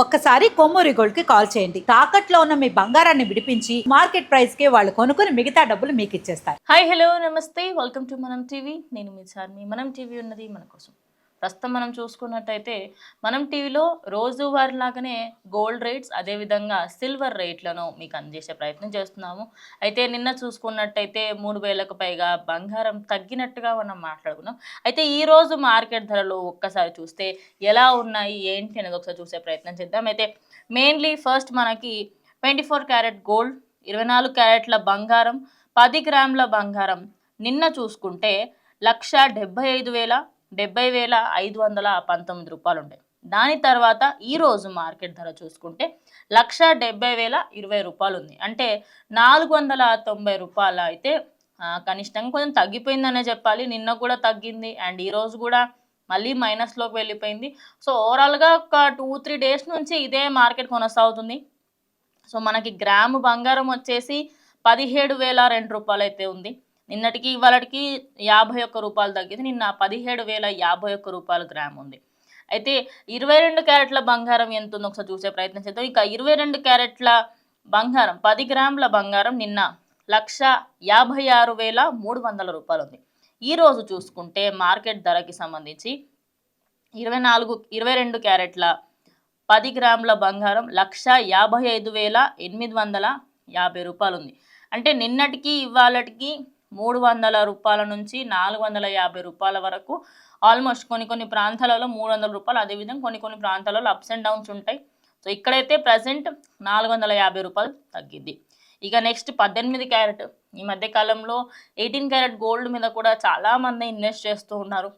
ఒక్కసారి కొమ్మూరి గోల్డ్ కి కాల్ చేయండి. తాకట్లో ఉన్న మీ బంగారాన్ని విడిపించి మార్కెట్ ప్రైస్ కి వాళ్ళు కొనుక్కుని మిగతా డబ్బులు మీకు ఇచ్చేస్తారు. హాయ్ హలో నమస్తే, వెల్కమ్ టు మనం టీవీ. నేను మీ చార్మి. మనం టీవీ ఉన్నది మన కోసం. ప్రస్తుతం మనం చూసుకున్నట్టయితే మనం టీవీలో రోజువారీ లాగానే గోల్డ్ రేట్స్ అదేవిధంగా సిల్వర్ రేట్లను మీకు అందజేసే ప్రయత్నం చేస్తున్నాము. అయితే నిన్న చూసుకున్నట్టయితే 3,000కు పైగా బంగారం తగ్గినట్టుగా మనం మాట్లాడుకున్నాం. అయితే ఈరోజు మార్కెట్ ధరలు ఒక్కసారి చూస్తే ఎలా ఉన్నాయి ఏంటి అనేది ఒకసారి చూసే ప్రయత్నం చేద్దాం. అయితే మెయిన్లీ ఫస్ట్ మనకి 24 క్యారెట్ గోల్డ్, 24 క్యారెట్ల బంగారం, 10 గ్రాముల బంగారం నిన్న చూసుకుంటే 1,75,519 రూపాయలు ఉండే. దాని తర్వాత ఈరోజు మార్కెట్ ధర చూసుకుంటే 1,70,020 రూపాయలు ఉంది. అంటే 490 రూపాయలు అయితే కనిష్టంగా కొంచెం తగ్గిపోయిందనే చెప్పాలి. నిన్న కూడా తగ్గింది అండ్ ఈరోజు కూడా మళ్ళీ మైనస్లోకి వెళ్ళిపోయింది. సో ఓవరాల్గా ఒక 2-3 డేస్ నుంచి ఇదే మార్కెట్ కొనసాగుతుంది. సో మనకి గ్రాము బంగారం వచ్చేసి 17,002 రూపాయలు అయితే ఉంది. నిన్నటికి ఇవాళకి 51 రూపాయలు తగ్గింది. నిన్న 17,051 రూపాయలు గ్రామ్ ఉంది. అయితే 22 క్యారెట్ల బంగారం ఎంత ఉందో ఒకసారి చూసే ప్రయత్నం చేద్దాం. ఇక 22 క్యారెట్ల బంగారం 10 గ్రాముల బంగారం నిన్న 1,56,300 రూపాయలు ఉంది. ఈరోజు చూసుకుంటే మార్కెట్ ధరకి సంబంధించి 22 క్యారెట్ల 10 గ్రాముల బంగారం 1,55,850 రూపాయలు ఉంది. అంటే నిన్నటికి ఇవాళకి 300 రూపాయల నుంచి 450 రూపాయల వరకు ఆల్మోస్ట్ కొన్ని ప్రాంతాలలో 300 రూపాయలు, అదేవిధంగా కొన్ని ప్రాంతాలలో అప్స్ అండ్ డౌన్స్ ఉంటాయి. సో ఇక్కడైతే ప్రజెంట్ 450 రూపాయలు తగ్గింది. ఇక నెక్స్ట్ 18 క్యారెట్, ఈ మధ్య కాలంలో 18 క్యారెట్ గోల్డ్ మీద కూడా చాలామంది ఇన్వెస్ట్ చేస్తూ ఉన్నారు.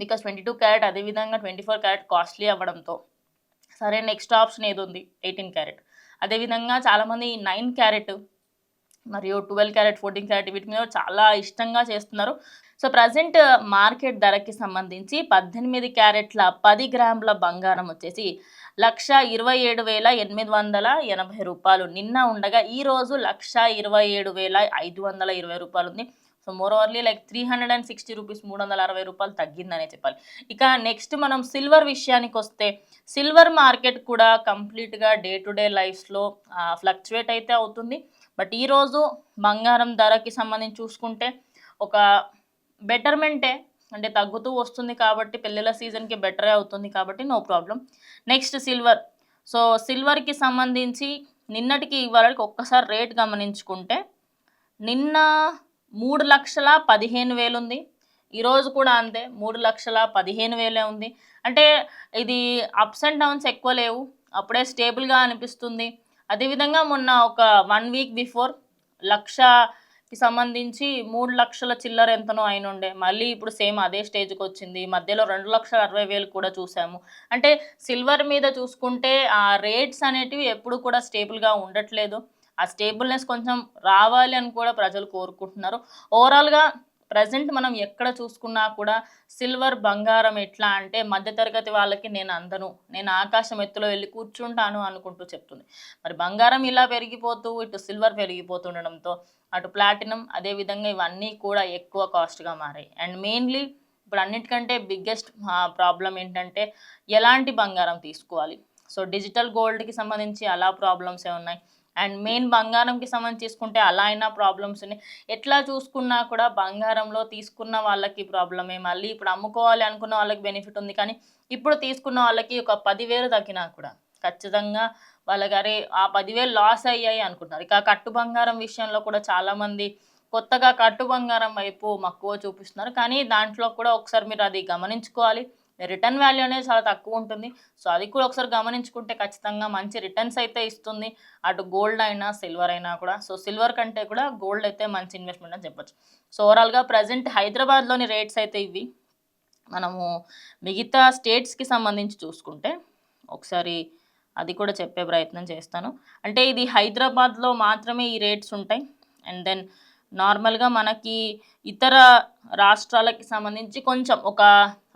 బికాస్ 22 క్యారెట్ అదేవిధంగా 24 క్యారెట్ కాస్ట్లీ అవ్వడంతో సరే నెక్స్ట్ ఆప్షన్ ఏది ఉంది 18 క్యారెట్. అదేవిధంగా చాలామంది 9 క్యారెట్ మరియు 12 క్యారెట్ 14 క్యారెట్ వీటి మీద చాలా ఇష్టంగా చేస్తున్నారు. సో ప్రజెంట్ మార్కెట్ ధరకి సంబంధించి 18 క్యారెట్ల 10 గ్రాముల బంగారం వచ్చేసి 1,27,880 రూపాయలు నిన్న ఉండగా ఈరోజు 1,27,520 రూపాయలు ఉంది. So more overly like 360 rupees 360 రూపాయలు తగ్గిందనే చెప్పాలి. ఇక నెక్స్ట్ మనం సిల్వర్ విషయానికి వస్తే సిల్వర్ మార్కెట్ కూడా కంప్లీట్గా డే టు డే లైఫ్లో ఫ్లక్చువేట్ అయితే అవుతుంది. బట్ ఈరోజు బంగారం ధరకి సంబంధించి చూసుకుంటే ఒక బెటర్మెంటే, అంటే తగ్గుతూ వస్తుంది కాబట్టి పెళ్ళిళ్ళ సీజన్కి బెటరే అవుతుంది కాబట్టి no problem. Next silver. So సిల్వర్కి సంబంధించి నిన్నటికి ఇవాళకి ఒక్కసారి రేట్ గమనించుకుంటే నిన్న 3,15,000 ఉంది. ఈరోజు కూడా అంతే 3,15,000 ఉంది. అంటే ఇది అప్స్ అండ్ డౌన్స్ ఎక్కువ లేవు, అప్పుడే స్టేబుల్గా అనిపిస్తుంది. అదేవిధంగా మొన్న ఒక 1 వీక్ బిఫోర్ 1,00,000కి సంబంధించి 3 లక్షల చిల్లర ఎంతనో అయినుండే, మళ్ళీ ఇప్పుడు సేమ్ అదే స్టేజ్కి వచ్చింది. మధ్యలో 2,60,000 కూడా చూసాము. అంటే సిల్వర్ మీద చూసుకుంటే ఆ రేట్స్ అనేటివి ఎప్పుడు కూడా స్టేబుల్గా ఉండట్లేదు. ఆ స్టేబుల్నెస్ కొంచెం రావాలి అని కూడా ప్రజలు కోరుకుంటున్నారు. ఓవరాల్గా ప్రజెంట్ మనం ఎక్కడ చూసుకున్నా కూడా సిల్వర్ బంగారం ఎట్లా అంటే మధ్యతరగతి వాళ్ళకి నేను అందను, నేను ఆకాశం ఎత్తులో వెళ్ళి కూర్చుంటాను అనుకుంటూ చెప్తుంది. మరి బంగారం ఇలా పెరిగిపోతూ ఇటు సిల్వర్ పెరిగిపోతుండడంతో అటు ప్లాటినం అదేవిధంగా ఇవన్నీ కూడా ఎక్కువ కాస్ట్గా మారాయి. అండ్ మెయిన్లీ ఇప్పుడు అన్నిటికంటే బిగ్గెస్ట్ ప్రాబ్లం ఏంటంటే ఎలాంటి బంగారం తీసుకోవాలి. సో డిజిటల్ గోల్డ్కి సంబంధించి అలా ప్రాబ్లమ్సే ఉన్నాయి. అండ్ మెయిన్ బంగారంకి సంబంధించి తీసుకుంటే అలా అయినా ప్రాబ్లమ్స్ ఉన్నాయి. ఎట్లా చూసుకున్నా కూడా బంగారంలో తీసుకున్న వాళ్ళకి ప్రాబ్లమే, మళ్ళీ ఇప్పుడు అమ్ముకోవాలి అనుకున్న వాళ్ళకి బెనిఫిట్ ఉంది. కానీ ఇప్పుడు తీసుకున్న వాళ్ళకి ఒక 10,000 తగ్గినా కూడా ఖచ్చితంగా వాళ్ళకి అరే ఆ 10,000 లాస్ అయ్యాయి అనుకుంటున్నారు. ఇక కట్టు బంగారం విషయంలో కూడా చాలామంది కొత్తగా కట్టు బంగారం వైపు మక్కువ చూపిస్తున్నారు. కానీ దాంట్లో కూడా ఒకసారి మీరు అది గమనించుకోవాలి. రిటర్న్ వాల్యూ అనేది చాలా తక్కువ ఉంటుంది. సో అది కూడా ఒకసారి గమనించుకుంటే ఖచ్చితంగా మంచి రిటర్న్స్ అయితే ఇస్తుంది, అటు గోల్డ్ అయినా సిల్వర్ అయినా కూడా. సో సిల్వర్ కంటే కూడా గోల్డ్ అయితే మంచి ఇన్వెస్ట్మెంట్ అని చెప్పొచ్చు. సో ఓవరాల్గా ప్రజెంట్ హైదరాబాద్లోని రేట్స్ అయితే ఇవి. మనము మిగతా స్టేట్స్కి సంబంధించి చూసుకుంటే ఒకసారి అది కూడా చెప్పే ప్రయత్నం చేస్తాను. అంటే ఇది హైదరాబాద్లో మాత్రమే ఈ రేట్స్ ఉంటాయి. అండ్ దెన్ నార్మల్గా మనకి ఇతర రాష్ట్రాలకి సంబంధించి కొంచెం ఒక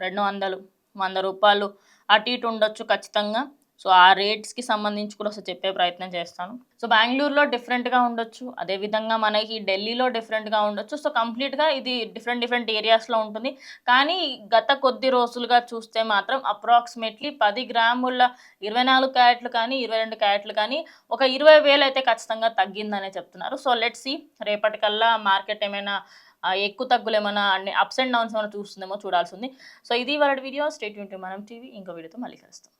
200-100 రూపాయలు అటు ఇటు ఉండొచ్చు ఖచ్చితంగా. సో ఆ రేట్స్కి సంబంధించి కూడా ఒకసారి చెప్పే ప్రయత్నం చేస్తాను. సో బెంగళూరులో డిఫరెంట్గా ఉండొచ్చు, అదేవిధంగా మనకి ఢిల్లీలో డిఫరెంట్గా ఉండొచ్చు. సో కంప్లీట్గా ఇది డిఫరెంట్ ఏరియాస్లో ఉంటుంది. కానీ గత కొద్ది రోజులుగా చూస్తే మాత్రం అప్రాక్సిమేట్లీ 10 గ్రాముల 24 క్యారెట్లు కానీ 22 క్యారెట్లు కానీ ఒక 20,000 అయితే ఖచ్చితంగా తగ్గిందనే చెప్తున్నారు. సో లెట్స్ సీ రేపటికల్లా మార్కెట్ ఏమైనా ఎక్కువ తగ్గులు ఏమైనా అప్స్ అండ్ డౌన్స్ ఏమైనా చూస్తుందేమో చూడాల్సి ఉంది. సో ఇది ఇవాళ వీడియో. స్టే ట్యూన్ టు మనం టీవీ. ఇంకో వీడియోతో మళ్ళీ కలుస్తాం.